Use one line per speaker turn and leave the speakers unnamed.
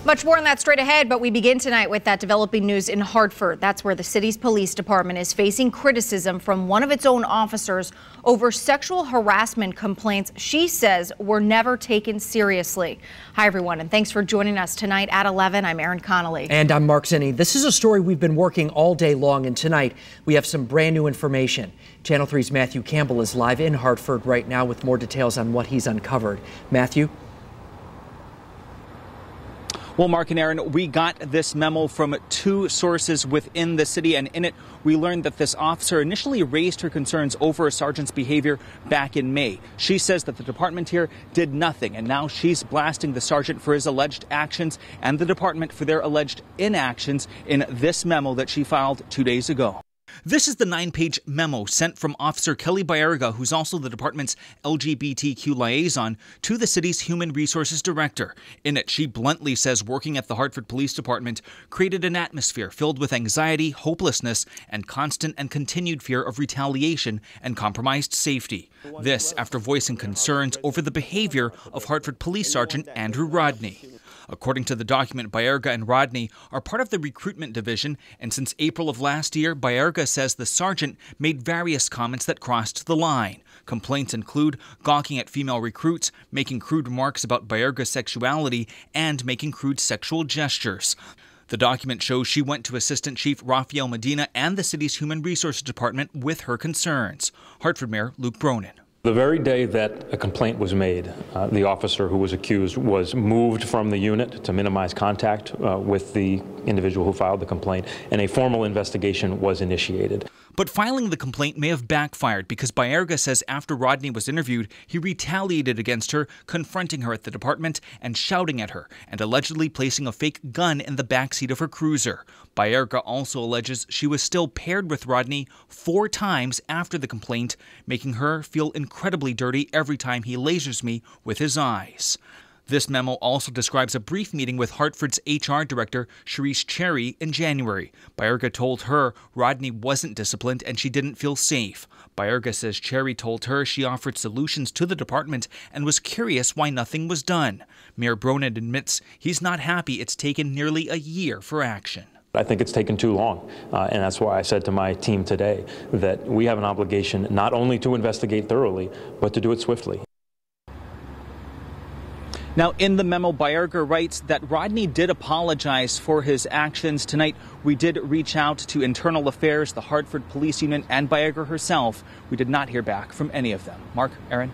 Much more on that straight ahead, but we begin tonight with that developing news in Hartford. That's where the city's police department is facing criticism from one of its own officers over sexual harassment complaints she says were never taken seriously. Hi, everyone, and thanks for joining us tonight at 11. I'm Erin Connolly.
And I'm Mark Zinni. This is a story we've been working all day long, and tonight we have some brand new information. Channel 3's Matthew Campbell is live in Hartford right now with more details on what he's uncovered. Matthew?
Well, Mark and Aaron, we got this memo from two sources within the city, and in it we learned that this officer initially raised her concerns over a sergeant's behavior back in May. She says that the department here did nothing, and now she's blasting the sergeant for his alleged actions and the department for their alleged inactions in this memo that she filed 2 days ago. This is the 9-page memo sent from Officer Kelly Baerga, who's also the department's LGBTQ liaison, to the city's Human Resources Director. In it, she bluntly says working at the Hartford Police Department created an atmosphere filled with anxiety, hopelessness, and constant and continued fear of retaliation and compromised safety. This after voicing concerns over the behavior of Hartford Police Sergeant Andrew Rodney. According to the document, Baerga and Rodney are part of the recruitment division, and since April of last year, Baerga says the sergeant made various comments that crossed the line. Complaints include gawking at female recruits, making crude remarks about Baerga's sexuality, and making crude sexual gestures. The document shows she went to Assistant Chief Rafael Medina and the city's Human Resources Department with her concerns. Hartford Mayor Luke Bronin.
The very day that a complaint was made, the officer who was accused was moved from the unit to minimize contact with the individual who filed the complaint, and a formal investigation was initiated.
But filing the complaint may have backfired because Baerga says after Rodney was interviewed, he retaliated against her, confronting her at the department and shouting at her, and allegedly placing a fake gun in the backseat of her cruiser. Baerga also alleges she was still paired with Rodney 4 times after the complaint, making her feel incredibly dirty every time he lasers me with his eyes. This memo also describes a brief meeting with Hartford's HR director, Sharice Cherry, in January. Baerga told her Rodney wasn't disciplined and she didn't feel safe. Baerga says Cherry told her she offered solutions to the department and was curious why nothing was done. Mayor Bronin admits he's not happy it's taken nearly a year for action.
I think it's taken too long, and that's why I said to my team today that we have an obligation not only to investigate thoroughly, but to do it swiftly.
Now, in the memo, Baerga writes that Rodney did apologize for his actions. Tonight, we did reach out to Internal Affairs, the Hartford Police Union, and Baerga herself. We did not hear back from any of them. Mark, Aaron.